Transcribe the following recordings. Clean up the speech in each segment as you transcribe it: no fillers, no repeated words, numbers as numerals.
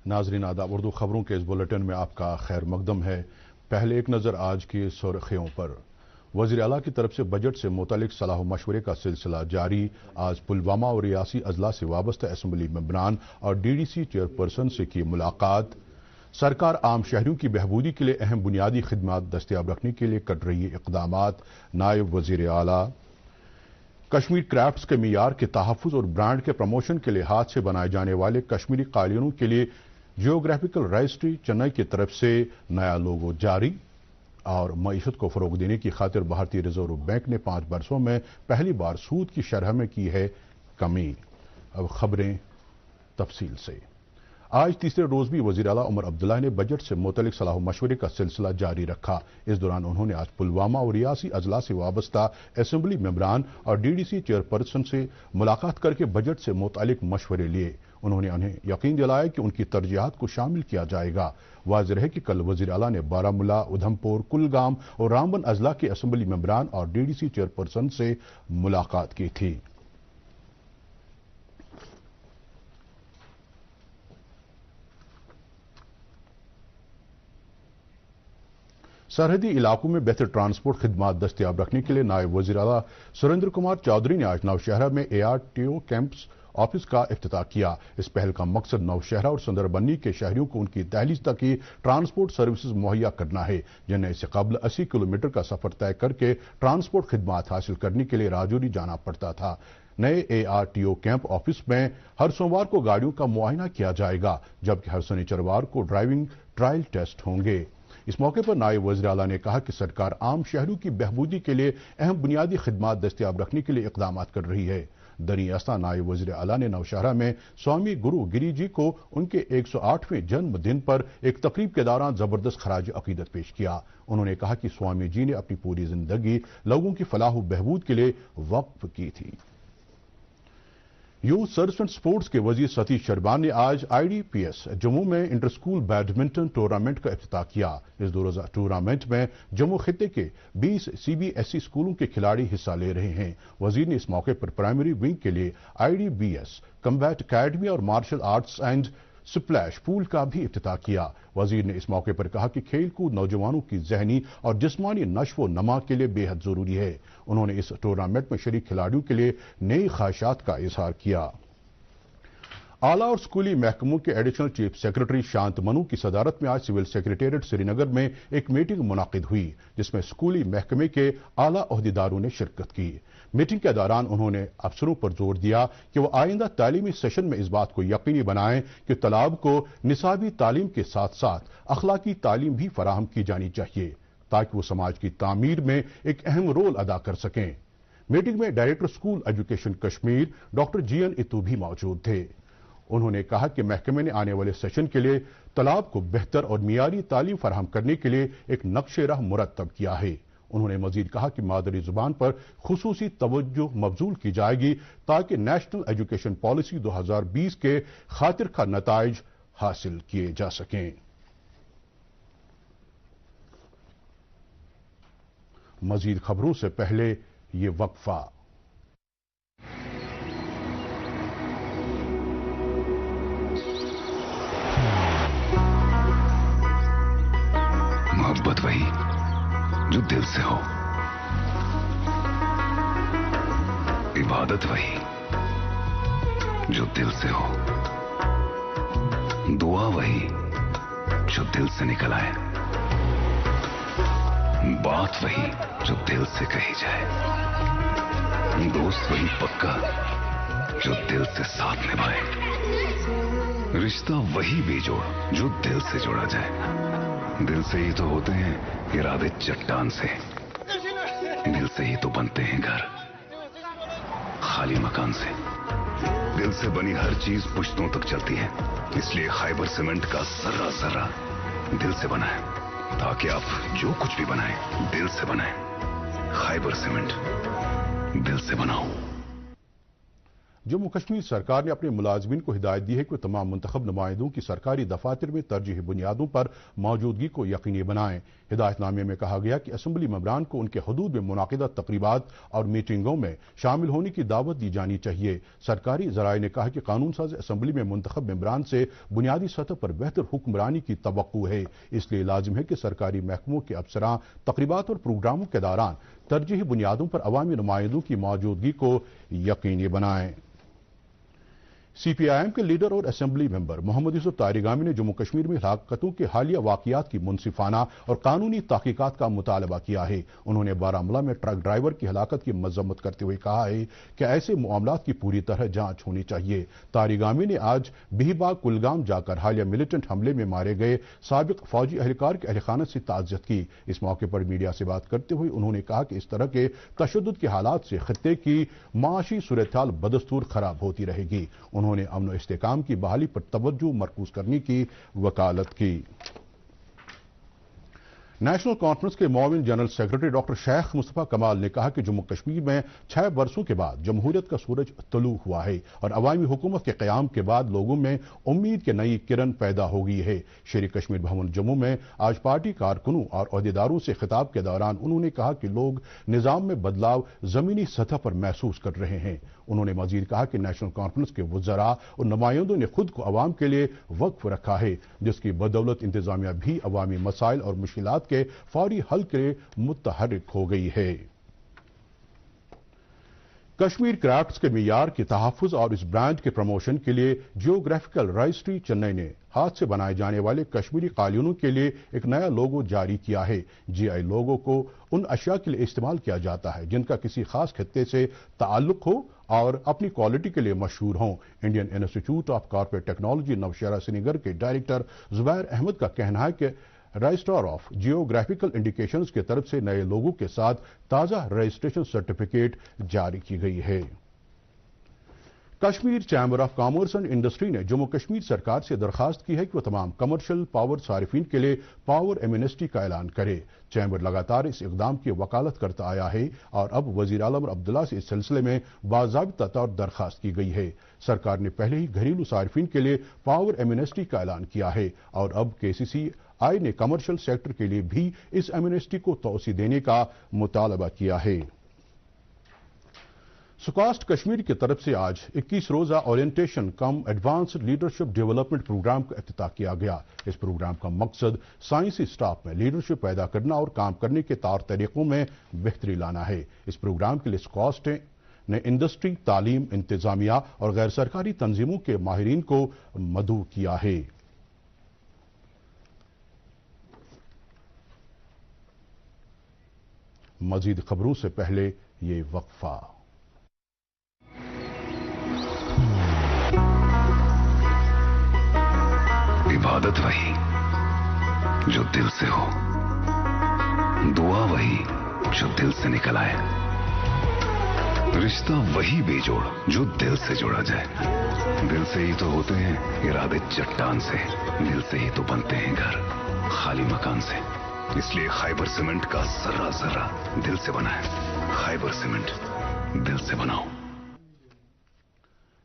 ناظرین آداب، اردو خبروں کے اس بلیٹن میں آپ کا خیر مقدم ہے۔ پہلے ایک نظر آج کی سرخیوں پر۔ وزیر اعلیٰ کی طرف سے بجٹ سے متعلق صلاح و مشورے کا سلسلہ جاری۔ آج پلوامہ اور ریاسی اضلاع سے وابستہ اسمبلی ممبران اور ڈی ڈی سی چیئرپرسن سے کی ملاقات۔ سرکار عام شہریوں کی بہبودی کے لیے اہم بنیادی خدمات دستیاب رکھنے کے لیے کر رہی اقدامات۔ نائب وزیر اعلیٰ کشمیر کرافٹس کے معیار کے تحفظ اور برانڈ کے پروموشن کے لیے ہاتھ سے بنائے جانے والے کشمیری قالینوں کے لیے جیوگرافیکل رجسٹری چنئی کی طرف سے نیا لوگو جاری۔ اور معیشت کو فروغ دینے کی خاطر بھارتی ریزرو بینک نے 5 برسوں میں پہلی بار سود کی شرح میں کی ہے کمی۔ اب خبریں تفصیل سے۔ آج تیسرے روز بھی وزیر اعلیٰ عمر عبداللہ نے بجٹ سے متعلق صلاح و مشورے کا سلسلہ جاری رکھا۔ اس دوران انہوں نے آج پلوامہ اور ریاسی اضلاع سے وابستہ اسمبلی ممبران اور ڈی ڈی سی چیئرپرسن سے ملاقات کر کے بجٹ سے متعلق مشورے لیے۔ انہوں نے انہیں یقین دلایا کہ ان کی ترجیحات کو شامل کیا جائے گا۔ واضح ہے کہ کل وزیر اعلیٰ نے بارہمولہ، ادھمپور، کلگام اور رامبن اضلاع کے اسمبلی ممبران اور ڈی ڈی سی چیئرپرسن سے ملاقات کی تھی۔ سرحدی علاقوں میں بہتر ٹرانسپورٹ خدمات دستیاب رکھنے کے لیے نائب وزیر اعلیٰ سریندر کمار چودھری نے آج نوشہرہ میں ARTO کیمپس آفس کا افتتاح کیا۔ اس پہل کا مقصد نوشہرہ اور سندربنی کے شہریوں کو ان کی دہلیز تک کی ٹرانسپورٹ سروسز مہیا کرنا ہے، جنہیں اس سے قبل 80 کلومیٹر کا سفر طے کر کے ٹرانسپورٹ خدمات حاصل کرنے کے لیے راجوری جانا پڑتا تھا۔ نئے ARTO کیمپ آفس میں ہر سوموار کو گاڑیوں کا معائنہ کیا جائے گا، جبکہ ہر شنیچروار کو ڈرائیونگ ٹرائل ٹیسٹ ہوں گے۔ اس موقع پر نائب وزیر اعلیٰ نے کہا کہ سرکار عام شہریوں کی بہبودی کے لیے اہم بنیادی خدمات دستیاب رکھنے کے لیے اقدامات کر رہی ہے۔ دریں اثنا نائب وزیر اعلیٰ نے نوشہرہ میں سوامی گرو گری جی کو ان کے 108ویں جنم دن پر ایک تقریب کے دوران زبردست خراج عقیدت پیش کیا۔ انہوں نے کہا کہ سوامی جی نے اپنی پوری زندگی لوگوں کی فلاح و بہبود کے لیے وقف کی تھی۔ یوتھ سروس اینڈ سپورٹس کے وزیر ستیش شربان نے آج IDPS جموں میں انٹر اسکول بیڈمنٹن ٹورنامنٹ کا افتتاح کیا۔ اس 2 روزہ ٹورنامنٹ میں جموں خطے کے 20 CBSE اسکولوں کے کھلاڑی حصہ لے رہے ہیں۔ وزیر نے اس موقع پر پرائمری ونگ کے لیے IDBS کمبیٹ اکیڈمی اور مارشل آرٹس اینڈ سپلیش پول کا بھی افتتاح کیا۔ وزیر نے اس موقع پر کہا کہ کھیل کود نوجوانوں کی ذہنی اور جسمانی نشو و نما کے لیے بے حد ضروری ہے۔ انہوں نے اس ٹورنامنٹ میں شریک کھلاڑیوں کے لیے نئی خواہشات کا اظہار کیا۔ اعلیٰ اور اسکولی محکموں کے ایڈیشنل چیف سیکرٹری شانت منو کی صدارت میں آج سول سیکریٹریٹ سری نگر میں ایک میٹنگ منعقد ہوئی، جس میں اسکولی محکمے کے اعلیٰ عہدیداروں نے شرکت کی۔ میٹنگ کے دوران انہوں نے افسروں پر زور دیا کہ وہ آئندہ تعلیمی سیشن میں اس بات کو یقینی بنائیں کہ طلاب کو نصابی تعلیم کے ساتھ ساتھ اخلاقی تعلیم بھی فراہم کی جانی چاہیے، تاکہ وہ سماج کی تعمیر میں ایک اہم رول ادا کر سکیں۔ میٹنگ میں director school education Kashmir doctor GN اتو بھی موجود تھے۔ انہوں نے کہا کہ محکمے نے آنے والے سیشن کے لیے طلاب کو بہتر اور معیاری تعلیم فراہم کرنے کے لیے ایک نقشہ راہ مرتب کیا ہے۔ انہوں نے مزید کہا کہ مادری زبان پر خصوصی توجہ مبذول کی جائے گی تاکہ نیشنل ایجوکیشن پالیسی 2020 کے خاطر خواہ نتائج حاصل کیے جا سکیں۔ مزید خبروں سے پہلے یہ وقفہ۔ محبت وہی جو دل سے ہو، عبادت وہی جو دل سے ہو، دعا وہی جو دل سے نکل آئے، بات وہی جو دل سے کہی جائے، دوست وہی پکا جو دل سے ساتھ نبھائے، رشتہ وہی بیجوڑ جو دل سے جوڑا جائے۔ دل سے ہی تو ہوتے ہیں ارادے چٹان سے، دل سے ہی تو بنتے ہیں گھر خالی مکان سے۔ دل سے بنی ہر چیز پشتوں تک چلتی ہے، اس لیے خیبر سیمنٹ کا ذرہ ذرہ دل سے بنا ہے، تاکہ آپ جو کچھ بھی بنائیں دل سے بنائیں۔ خیبر سیمنٹ، دل سے بناؤ۔ जम्मू कश्मीर सरकार ने अपने मुलाजमीन को हिदायत दी है कि तमाम मुंतखब नुमाइंदों की सरकारी दफातर में तरजीही बुनियादों पर मौजूदगी को यकीनी बनाएं। हिदायतनामे में कहा गया कि असम्बली मेंबरान को उनके हदूद में मुनाकिदा तकरीबात और मीटिंगों में शामिल होने की दावत दी जानी चाहिए। सरकारी जराये ने कहा कि कानून साज असम्बली में मुंतखब मेंबरान से बुनियादी सतह पर बेहतर हुक्मरानी की तवक्कु है, इसलिए लाजिम है कि सरकारी महकमों के अफसरान तकरीबात और प्रोग्रामों के दौरान तरजीही बुनियादों पर अवामी नुमाइंदों की मौजूदगी को यकीनी बनाएं। CPIM के लीडर और असेंबली मेंबर मोहम्मद यूसुफ तारिगामी ने जम्मू कश्मीर में हलाकतों के हालिया वाकयात की मुनसिफाना और कानूनी तहकीकात का मुतालबा किया है। उन्होंने बारामूला में ट्रक ड्राइवर की हलाकत की मजम्मत करते हुए कहा है कि ऐसे मामलात की पूरी तरह जांच होनी चाहिए। तारिगामी ने आज बिहीबाग कुलगाम जाकर हालिया मिलिटेंट हमले में मारे गए साबिक फौजी अहलकार के अहलखाना से ताज़ियत की। इस मौके पर मीडिया से बात करते हुए उन्होंने कहा कि इस तरह के तशद्दुद के हालात से खित्ते की माशी सूरत-ए-हाल बदस्तूर खराब होती रहेगी। उन्होंने अमन और इस्तेकाम की बहाली पर तवज्जो मरकूज करने की वकालत की। नेशनल कॉन्फ्रेंस के मुआविन general secretary doctor Sheikh Mustafa Kamal ने कहा कि जम्मू कश्मीर में 6 बरसों के बाद जमहूरियत का सूरज तुलू हुआ है और अवामी हुकूमत के क़याम के बाद लोगों में उम्मीद की नई किरण पैदा हो गई है। शेर कश्मीर भवन जम्मू में आज पार्टी कारकुनों और अहदेदारों से खिताब के दौरान उन्होंने कहा कि लोग निज़ाम में बदलाव जमीनी सतह पर महसूस कर रहे हैं। उन्होंने मजीद कहा कि नेशनल कॉन्फ्रेंस के वज़रा और नुमाइंदों ने खुद को अवाम के लिए वक्फ रखा है, जिसकी बदौलत इंतजामिया भी अवामी मसाइल और मुश्किलात के फौरी हल के लिए मुतहर्रिक हो गई है। कश्मीर क्राफ्ट्स के मियार के तहफ़्फ़ुज़ और इस ब्रांड के प्रमोशन के लिए जियोग्राफिकल रजिस्ट्री चेन्नई ने हाथ से बनाए जाने वाले कश्मीरी कालीनों के लिए एक नया लोगो जारी किया है। GI लोगो को उन अशिया के लिए इस्तेमाल किया जाता है जिनका किसी खास खित्ते से ताल्लुक हो और अपनी क्वालिटी के लिए मशहूर हों। Indian institute of corporate technology Nowshera Srinagar के डायरेक्टर जुबैर अहमद का कहना है कि रजिस्ट्रार ऑफ जियोग्राफिकल इंडिकेशंस की तरफ से नए लोगों के साथ ताज़ा रजिस्ट्रेशन सर्टिफिकेट जारी की गई है। Kashmir chamber of commerce and industry ने जम्मू कश्मीर सरकार से दरखास्त की है कि वह तमाम कमर्शियल पावर सारिफिन के लिए पावर एमनेस्टी का ऐलान करे। चैम्बर लगातार इस इकदाम की वकालत करता आया है और अब वजीर आलम अब्दुल्ला से इस सिलसिले में बाज़ाबिता तौर दरखास्त की गई है। सरकार ने पहले ही घरेलू सारिफिन के लिए पावर एमनेस्टी का ऐलान किया है और अब KCCI ने कमर्शियल सेक्टर के लिए भी इस एमनेस्टी को तोसी देने का मुतालबा किया है। सुकास्ट कश्मीर की तरफ से आज 21 रोजा ओरिएंटेशन कम एडवांस्ड लीडरशिप डेवलपमेंट प्रोग्राम का इफ्तिताह किया गया। इस प्रोग्राम का मकसद साइंसी स्टाफ में लीडरशिप पैदा करना और काम करने के तौर तरीकों में बेहतरी लाना है। इस प्रोग्राम के लिए सुकास्ट ने इंडस्ट्री, तालीम, इंतजामिया और गैर सरकारी तंजीमों के माहिरीन को मदऊ किया है। मजीद खबरों से पहले ये वक्फा। इबादत वही जो दिल से हो, दुआ वही जो दिल से निकल आए, रिश्ता वही बेजोड़ जो दिल से जोड़ा जाए। दिल से ही तो होते हैं इरादे चट्टान से, दिल से ही तो बनते हैं घर खाली मकान से। इसलिए खैबर सीमेंट का जर्रा जर्रा दिल से बना है। खैबर सीमेंट, दिल से बनाओ।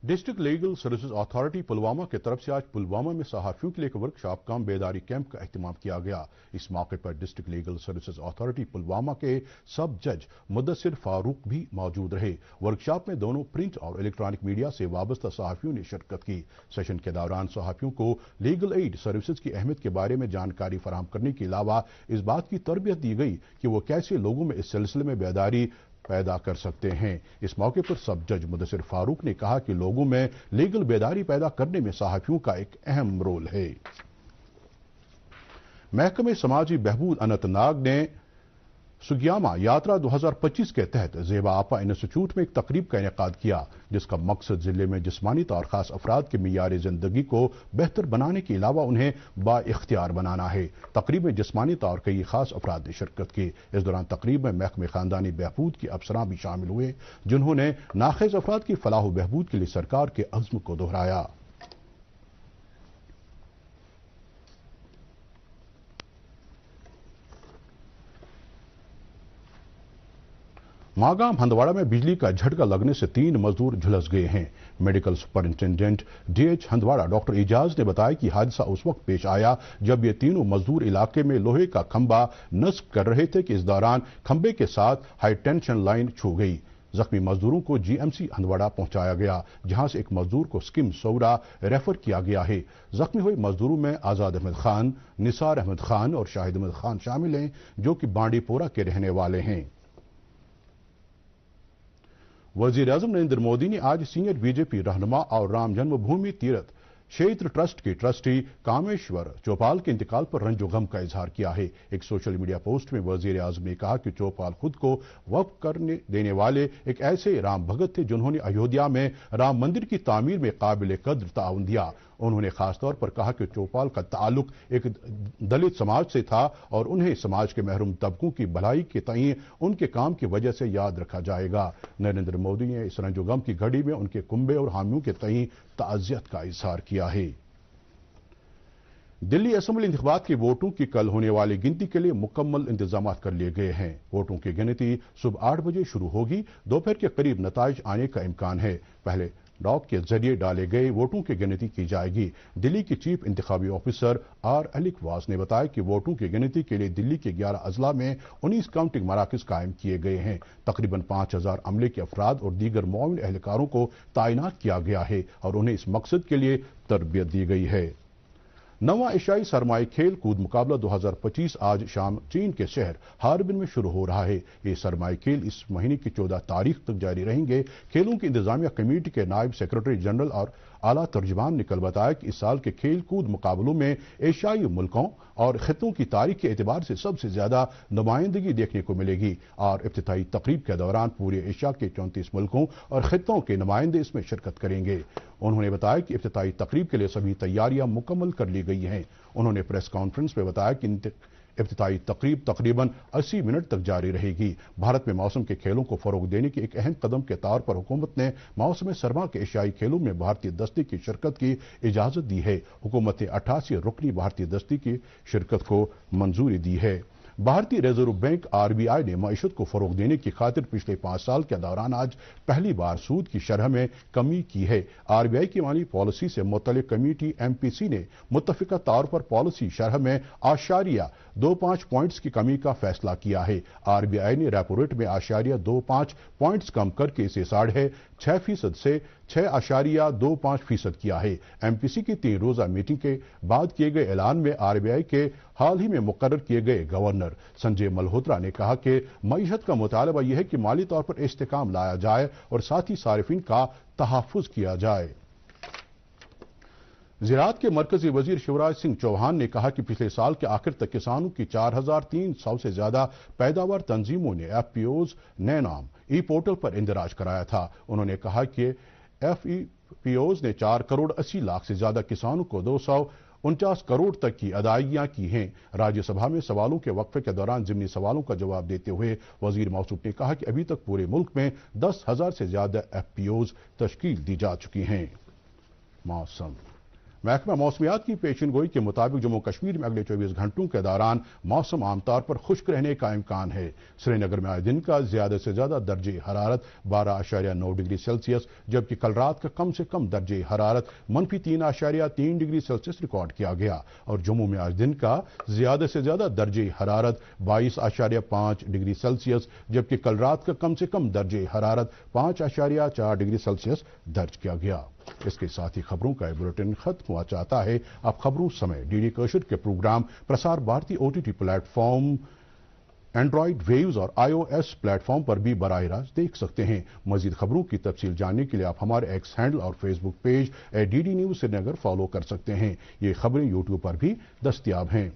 District legal services authority Pulwama की तरफ से आज पुलवामा में सहाफियों के लिए एक वर्कशॉप कम बेदारी कैंप का एहतमाम किया गया। इस मौके पर district legal services authority Pulwama के सब जज मुदस्सिर फारूक भी मौजूद रहे। वर्कशॉप में दोनों प्रिंट और इलेक्ट्रॉनिक मीडिया से वाबस्ता सहाफियों ने शिरकत की। सेशन के दौरान सहाफियों को लीगल एड सर्विसेज की अहमियत के बारे में जानकारी फराहम करने के अलावा इस बात की तरबियत दी गई कि वो कैसे लोगों में इस सिलसिले में बेदारी पैदा कर सकते हैं। इस मौके पर सब जज मुदस्सिर फारूक ने कहा कि लोगों में लीगल बेदारी पैदा करने में सहाफियों का एक अहम रोल है। महकमे समाजी बहबूद अनंतनाग ने सुगियामा यात्रा 2025 के तहत ज़ेबा आपा इंस्टीट्यूट में एक तकरीब का इनेकाद किया, जिसका मकसद जिले में जिस्मानी तौर खास अफराद के मियार जिंदगी को बेहतर बनाने के अलावा उन्हें बाइख्तियार बनाना है। तकरीब में जिस्मानी तौर कई खास अफराद ने शिरकत की। इस दौरान तकरीब में महकमे खानदानी बहबूद के अफसरान भी शामिल हुए, जिन्होंने नाखेज अफराद की फलाह बहबूद के लिए सरकार के अज़्म को दोहराया। मागाम हंदवाड़ा में बिजली का झटका लगने से 3 मजदूर झुलस गए हैं। Medical superintendent DH Handwara doctor Ejaz ने बताया कि हादसा उस वक्त पेश आया जब ये तीनों मजदूर इलाके में लोहे का खंभा नस्ब कर रहे थे कि इस दौरान खंभे के साथ हाई टेंशन लाइन छू गई। जख्मी मजदूरों को जीएमसी हंदवाड़ा पहुंचाया गया, जहां से एक मजदूर को स्किम सौरा रेफर किया गया है। जख्मी हुए मजदूरों में आजाद अहमद खान, निसार अहमद खान और शाहिद अहमद खान शामिल हैं, जो कि बांडीपोरा के रहने वाले हैं। वजीर-ए-आज़म नरेंद्र मोदी ने आज सीनियर बीजेपी रहनुमा और राम जन्मभूमि तीर्थ क्षेत्र ट्रस्ट के ट्रस्टी कामेश्वर चौपाल के इंतकाल पर रंजो गम का इजहार किया है। एक सोशल मीडिया पोस्ट में वजीर-ए-आज़म ने कहा कि चौपाल खुद को वक्फ करने देने वाले एक ऐसे राम भगत थे जिन्होंने अयोध्या में राम मंदिर की तामीर में काबिल कद्र ताउन दिया। उन्होंने खासतौर पर कहा कि चौपाल का ताल्लुक एक दलित समाज से था और उन्हें समाज के महरूम तबकों की भलाई के तईं उनके काम की वजह से याद रखा जाएगा। नरेंद्र मोदी ने इस रंजो गम की घड़ी में उनके कुंबे और हामियों के तईं ताज़ियत का इजहार किया है। दिल्ली असेंबली इंतखाबात के वोटों की कल होने वाली गिनती के लिए मुकम्मल इंतजाम कर लिए गए हैं। वोटों की गिनती सुबह 8 बजे शुरू होगी। दोपहर के करीब नताइज आने का इम्कान है। पहले डॉक के जरिए डाले गए वोटों की गिनती की जाएगी। दिल्ली की चीफ इंतखाबी ऑफिसर आर अलिकवास ने बताया कि वोटों की गिनती के लिए दिल्ली के 11 अजला में 19 काउंटिंग मराकज कायम किए गए हैं। तकरीबन 5000 अमले के अफराद और दीगर मुआविन एहलकारों को तैनात किया गया है और उन्हें इस मकसद के लिए तरबियत दी गई है। नवा एशियाई सरमाई खेल कूद मुकाबला 2025 आज शाम चीन के शहर हार्बिन में शुरू हो रहा है। ये सरमाई खेल इस महीने की 14 तारीख तक जारी रहेंगे। खेलों की इंतजामिया कमेटी के नायब सेक्रेटरी जनरल और आला तर्जुमान ने कल बताया कि इस साल के खेल कूद मुकाबलों में एशियाई मुल्कों और खित्तों की तारीख के एतबार से सबसे ज्यादा नुमाइंदगी देखने को मिलेगी और इफ्तिताई तकरीब के दौरान पूरे एशिया के 34 मुल्कों और खित्तों के नुमाइंदे इसमें शिरकत करेंगे। उन्होंने बताया कि इफ्तिताई तकरीब के लिए सभी तैयारियां मुकम्मल कर ली गई हैं। उन्होंने प्रेस कॉन्फ्रेंस में बताया कि इफ्तिताई तकरीब तकरीबन 80 मिनट तक जारी रहेगी। भारत में मौसम के खेलों को फरोग देने के एक अहम कदम के तौर पर हुकूमत ने मौसम सरमा के एशियाई खेलों में भारतीय दस्ते की शिरकत की इजाजत दी है। हुकूमत ने 88 रुकनी भारतीय दस्ते की शिरकत को मंजूरी दी है। भारतीय रिजर्व बैंक आरबीआई ने मईशत को फरोग देने की खातिर पिछले 5 साल के दौरान आज पहली बार सूद की शरह में कमी की है। आरबीआई की माली पॉलिसी से मुतल्लिक कमेटी एमपीसी ने मुत्तफिका तौर पर पॉलिसी शरह में 0.25 पॉइंट्स की कमी का फैसला किया है। आरबीआई ने रेपो रेट में 0.25 पॉइंट्स कम करके इसे 6.5% से 6.25% किया है। एमपीसी की 3 रोजा मीटिंग के बाद किए गए ऐलान में आरबीआई के हाल ही में मुकर्रर किए गए गवर्नर संजय मल्होत्रा ने कहा कि मईशत का मुतालबा यह है कि माली तौर पर इस्तेकाम लाया जाए और साथ ही सारिफिन का तहफ़्फ़ुज़ किया जाए। ज़राअत के मरकजी वजीर शिवराज सिंह चौहान ने कहा कि पिछले साल के आखिर तक किसानों की 4300 से ज्यादा पैदावार तंजीमों ने एफपीओज नए नाम ई पोर्टल पर इंदराज कराया था। उन्होंने कहा कि एफपीओज ने 4 करोड़ 80 लाख से ज्यादा किसानों को 249 करोड़ तक की अदायगियां की हैं। राज्यसभा में सवालों के वक्फे के दौरान ज़िमनी सवालों का जवाब देते हुए वजीर मौसूफ ने कहा कि अभी तक पूरे मुल्क में 10,000 से ज्यादा एफपीओज तश्कील दी जा चुकी हैं। मौसम महकमा मौसमियात की पेशिनगोई के मुताबिक जम्मू कश्मीर में अगले 24 घंटों के दौरान मौसम आमतौर पर खुश्क रहने का इम्कान है। श्रीनगर में आज दिन का ज्यादा से ज्यादा दर्जे हरारत 12.9 डिग्री सेल्सियस जबकि कल रात का कम से कम दर्जे हरारत -3.3 डिग्री सेल्सियस रिकॉर्ड किया गया और जम्मू में आज दिन का ज्यादा से ज्यादा दर्जे हरारत 22.5 डिग्री सेल्सियस जबकि कल रात का कम से कम दर्जे हरारत 5.4 डिग्री सेल्सियस दर्ज किया गया। इसके साथ ही खबरों का बुलेटिन खत्म हुआ चाहता है। अब खबरों समय डीडी कशर के program Prasar Bharati OTT platform, Android Waves और आईओएस प्लेटफॉर्म पर भी बराह रास्त देख सकते हैं। मजीद खबरों की तफसील जानने के लिए आप हमारे एक्स हैंडल और Facebook page DD news Srinagar follow कर सकते हैं। ये खबरें यूट्यूब पर भी दस्तियाब हैं।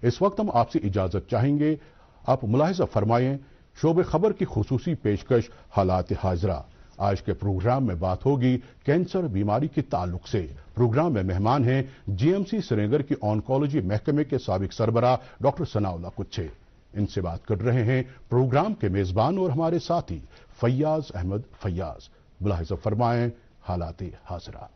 इस वक्त हम आपसे इजाजत चाहेंगे। आप मुलाहिजा फरमाएं शोबे खबर की खुसूसी पेशकश हालात हाजरा। आज के प्रोग्राम में बात होगी कैंसर बीमारी के ताल्लुक से। प्रोग्राम में मेहमान हैं जीएमसी श्रीनगर की ऑन्कोलॉजी महकमे के साबिक सरबराह डॉक्टर सनाउल्लाह कुच्छे। इनसे बात कर रहे हैं प्रोग्राम के मेजबान और हमारे साथी फैयाज अहमद फैयाज। मुलाहिजा फरमाएं हालात हाजरा।